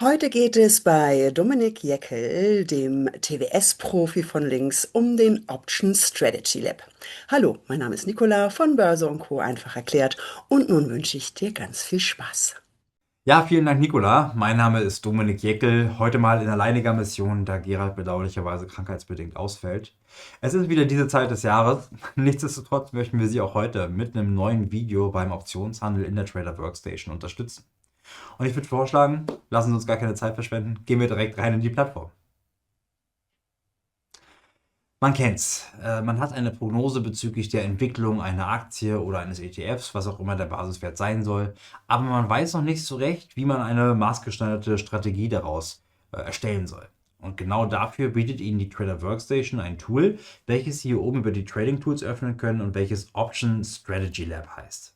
Heute geht es bei Dominik Jeckel, dem TWS-Profi von links, um den Option Strategy Lab. Hallo, mein Name ist Nicola von Börse und Co. einfach erklärt und nun wünsche ich dir ganz viel Spaß. Ja, vielen Dank, Nicola. Mein Name ist Dominik Jeckel. Heute mal in alleiniger Mission, da Gerald bedauerlicherweise krankheitsbedingt ausfällt. Es ist wieder diese Zeit des Jahres. Nichtsdestotrotz möchten wir Sie auch heute mit einem neuen Video beim Optionshandel in der Trader Workstation unterstützen. Und ich würde vorschlagen, lassen Sie uns gar keine Zeit verschwenden, gehen wir direkt rein in die Plattform. Man kennt's. Man hat eine Prognose bezüglich der Entwicklung einer Aktie oder eines ETFs, was auch immer der Basiswert sein soll. Aber man weiß noch nicht so recht, wie man eine maßgeschneiderte Strategie daraus erstellen soll. Und genau dafür bietet Ihnen die Trader Workstation ein Tool, welches Sie hier oben über die Trading Tools öffnen können und welches Option Strategy Lab heißt.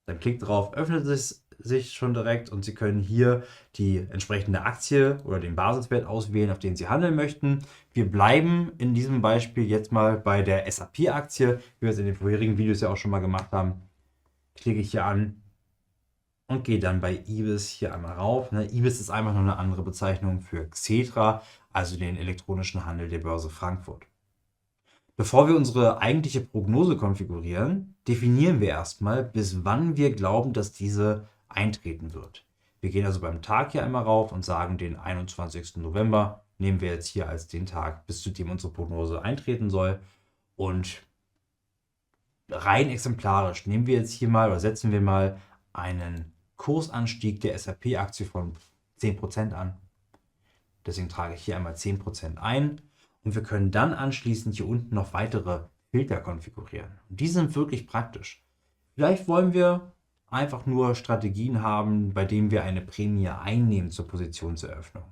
Dann klickt drauf, öffnet es sich schon direkt und Sie können hier die entsprechende Aktie oder den Basiswert auswählen, auf den Sie handeln möchten. Wir bleiben in diesem Beispiel jetzt mal bei der SAP-Aktie, wie wir es in den vorherigen Videos ja auch schon mal gemacht haben. Klicke ich hier an und gehe dann bei IBIS hier einmal rauf. IBIS ist einfach nur eine andere Bezeichnung für Xetra, also den elektronischen Handel der Börse Frankfurt. Bevor wir unsere eigentliche Prognose konfigurieren, definieren wir erstmal, bis wann wir glauben, dass diese eintreten wird. Wir gehen also beim Tag hier einmal rauf und sagen, den 21. November nehmen wir jetzt hier als den Tag, bis zu dem unsere Prognose eintreten soll. Und rein exemplarisch nehmen wir jetzt hier mal oder setzen wir mal einen Kursanstieg der SAP-Aktie von 10% an. Deswegen trage ich hier einmal 10% ein. Und wir können dann anschließend hier unten noch weitere Filter konfigurieren. Und die sind wirklich praktisch. Vielleicht wollen wir einfach nur Strategien haben, bei denen wir eine Prämie einnehmen zur Positionseröffnung.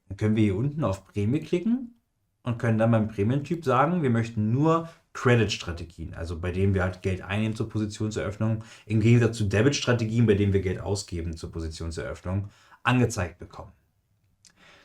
Dann können wir hier unten auf Prämie klicken und können dann beim Prämientyp sagen, wir möchten nur Credit-Strategien, also bei denen wir halt Geld einnehmen zur Positionseröffnung, im Gegensatz zu Debit-Strategien, bei denen wir Geld ausgeben zur Positionseröffnung, angezeigt bekommen.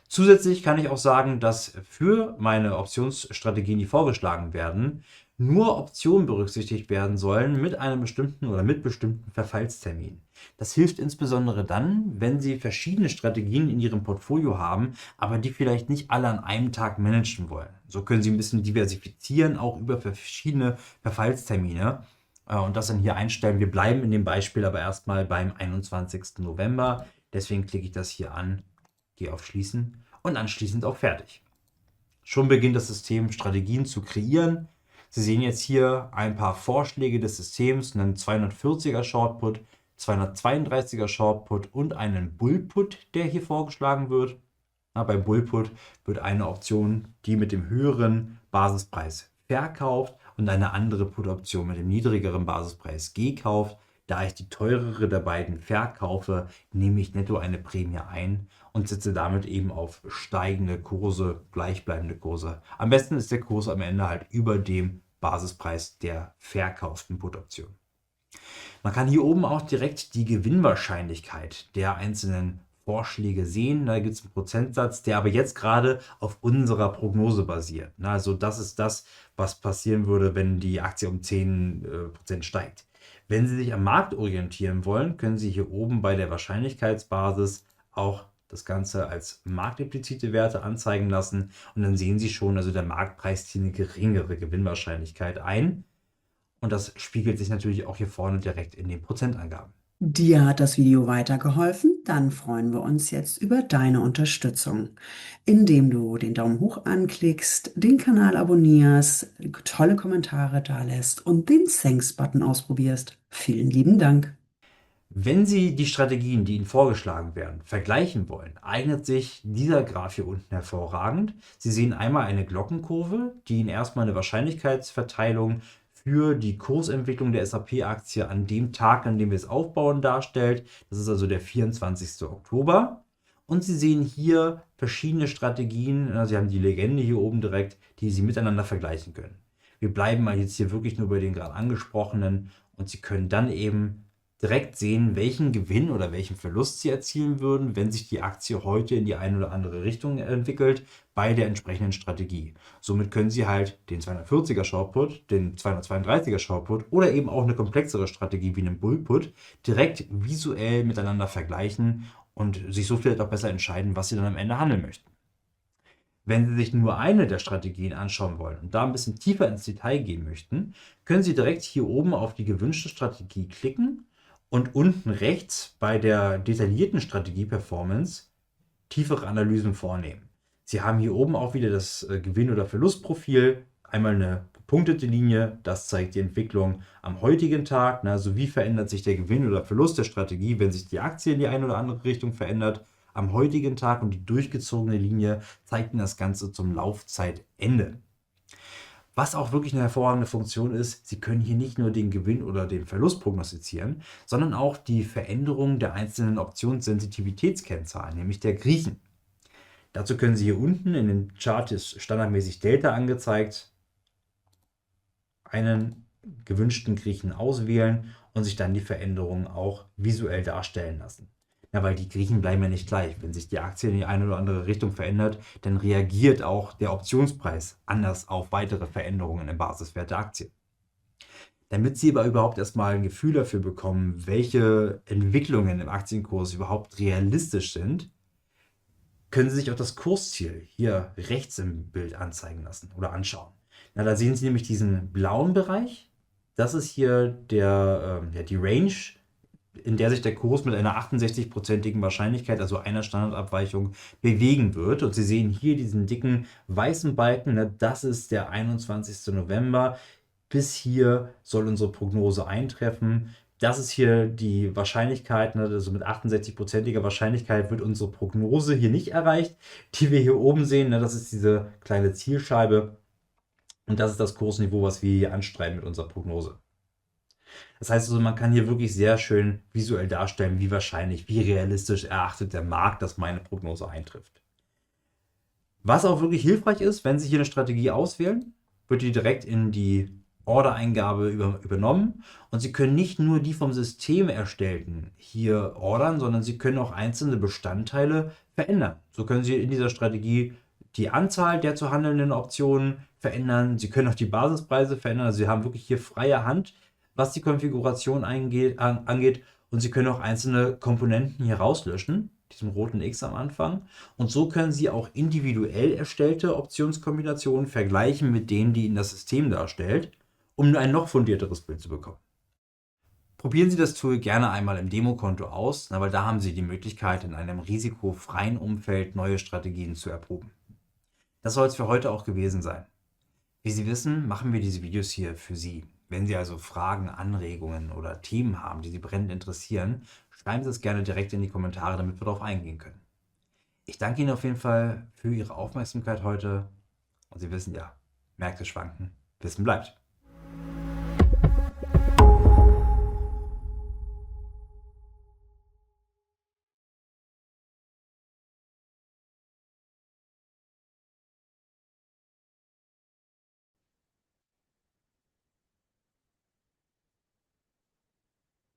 Zusätzlich kann ich auch sagen, dass für meine Optionsstrategien, die vorgeschlagen werden, nur Optionen berücksichtigt werden sollen mit einem bestimmten oder mit bestimmten Verfallsterminen. Das hilft insbesondere dann, wenn Sie verschiedene Strategien in Ihrem Portfolio haben, aber die vielleicht nicht alle an einem Tag managen wollen. So können Sie ein bisschen diversifizieren, auch über verschiedene Verfallstermine. Und das dann hier einstellen. Wir bleiben in dem Beispiel aber erstmal beim 21. November. Deswegen klicke ich das hier an, gehe auf Schließen und anschließend auch fertig. Schon beginnt das System, Strategien zu kreieren. Sie sehen jetzt hier ein paar Vorschläge des Systems, einen 240er Shortput, 232er Shortput und einen Bullput, der hier vorgeschlagen wird. Beim Bullput wird eine Option, die mit dem höheren Basispreis verkauft und eine andere Put-Option mit dem niedrigeren Basispreis gekauft. Da ich die teurere der beiden verkaufe, nehme ich netto eine Prämie ein und setze damit eben auf steigende Kurse, gleichbleibende Kurse. Am besten ist der Kurs am Ende halt über dem Basispreis der verkauften Put-Option. Man kann hier oben auch direkt die Gewinnwahrscheinlichkeit der einzelnen Vorschläge sehen. Da gibt es einen Prozentsatz, der aber jetzt gerade auf unserer Prognose basiert. Also das ist das, was passieren würde, wenn die Aktie um 10% steigt. Wenn Sie sich am Markt orientieren wollen, können Sie hier oben bei der Wahrscheinlichkeitsbasis auch das Ganze als marktimplizite Werte anzeigen lassen. Und dann sehen Sie schon, also der Markt preist hier eine geringere Gewinnwahrscheinlichkeit ein. Und das spiegelt sich natürlich auch hier vorne direkt in den Prozentangaben. Dir hat das Video weitergeholfen? Dann freuen wir uns jetzt über deine Unterstützung, indem du den Daumen hoch anklickst, den Kanal abonnierst, tolle Kommentare dalässt und den Thanks-Button ausprobierst. Vielen lieben Dank. Wenn Sie die Strategien, die Ihnen vorgeschlagen werden, vergleichen wollen, eignet sich dieser Graph hier unten hervorragend. Sie sehen einmal eine Glockenkurve, die Ihnen erstmal eine Wahrscheinlichkeitsverteilung für die Kursentwicklung der SAP-Aktie an dem Tag, an dem wir es aufbauen, darstellt. Das ist also der 24. Oktober. Und Sie sehen hier verschiedene Strategien. Sie haben die Legende hier oben direkt, die Sie miteinander vergleichen können. Wir bleiben mal jetzt hier wirklich nur bei den gerade angesprochenen und Sie können dann eben direkt sehen, welchen Gewinn oder welchen Verlust Sie erzielen würden, wenn sich die Aktie heute in die eine oder andere Richtung entwickelt, bei der entsprechenden Strategie. Somit können Sie halt den 240er Shortput, den 232er Shortput oder eben auch eine komplexere Strategie wie einen Bullput direkt visuell miteinander vergleichen und sich so vielleicht auch besser entscheiden, was Sie dann am Ende handeln möchten. Wenn Sie sich nur eine der Strategien anschauen wollen und da ein bisschen tiefer ins Detail gehen möchten, können Sie direkt hier oben auf die gewünschte Strategie klicken und unten rechts bei der detaillierten Strategie-Performance tiefere Analysen vornehmen. Sie haben hier oben auch wieder das Gewinn- oder Verlustprofil, einmal eine gepunktete Linie, das zeigt die Entwicklung am heutigen Tag, also wie verändert sich der Gewinn oder Verlust der Strategie, wenn sich die Aktie in die eine oder andere Richtung verändert am heutigen Tag, und die durchgezogene Linie zeigt Ihnen das Ganze zum Laufzeitende. Was auch wirklich eine hervorragende Funktion ist, Sie können hier nicht nur den Gewinn oder den Verlust prognostizieren, sondern auch die Veränderung der einzelnen Optionssensitivitätskennzahlen, nämlich der Griechen. Dazu können Sie hier unten in dem Chart ist standardmäßig Delta angezeigt, einen gewünschten Griechen auswählen und sich dann die Veränderungen auch visuell darstellen lassen. Ja, weil die Griechen bleiben ja nicht gleich. Wenn sich die Aktie in die eine oder andere Richtung verändert, dann reagiert auch der Optionspreis anders auf weitere Veränderungen im Basiswert der Aktie. Damit Sie aber überhaupt erstmal ein Gefühl dafür bekommen, welche Entwicklungen im Aktienkurs überhaupt realistisch sind, können Sie sich auch das Kursziel hier rechts im Bild anzeigen lassen oder anschauen. Na, da sehen Sie nämlich diesen blauen Bereich. Das ist hier die Range, in der sich der Kurs mit einer 68%igen Wahrscheinlichkeit, also einer Standardabweichung, bewegen wird. Und Sie sehen hier diesen dicken weißen Balken, das ist der 21. November. Bis hier soll unsere Prognose eintreffen. Das ist hier die Wahrscheinlichkeit, also mit 68%iger Wahrscheinlichkeit wird unsere Prognose hier nicht erreicht, die wir hier oben sehen. Das ist diese kleine Zielscheibe und das ist das Kursniveau, was wir hier anstreiben mit unserer Prognose. Das heißt also, man kann hier wirklich sehr schön visuell darstellen, wie wahrscheinlich, wie realistisch erachtet der Markt, dass meine Prognose eintrifft. Was auch wirklich hilfreich ist, wenn Sie hier eine Strategie auswählen, wird die direkt in die Ordereingabe übernommen und Sie können nicht nur die vom System erstellten hier ordern, sondern Sie können auch einzelne Bestandteile verändern. So können Sie in dieser Strategie die Anzahl der zu handelnden Optionen verändern. Sie können auch die Basispreise verändern. Also Sie haben wirklich hier freie Hand, was die Konfiguration angeht, und Sie können auch einzelne Komponenten hier rauslöschen, diesem roten X am Anfang. Und so können Sie auch individuell erstellte Optionskombinationen vergleichen mit denen, die Ihnen das System darstellt, um ein noch fundierteres Bild zu bekommen. Probieren Sie das Tool gerne einmal im Demokonto aus, weil da haben Sie die Möglichkeit, in einem risikofreien Umfeld neue Strategien zu erproben. Das soll es für heute auch gewesen sein. Wie Sie wissen, machen wir diese Videos hier für Sie. Wenn Sie also Fragen, Anregungen oder Themen haben, die Sie brennend interessieren, schreiben Sie es gerne direkt in die Kommentare, damit wir darauf eingehen können. Ich danke Ihnen auf jeden Fall für Ihre Aufmerksamkeit heute. Und Sie wissen ja, Märkte schwanken, Wissen bleibt.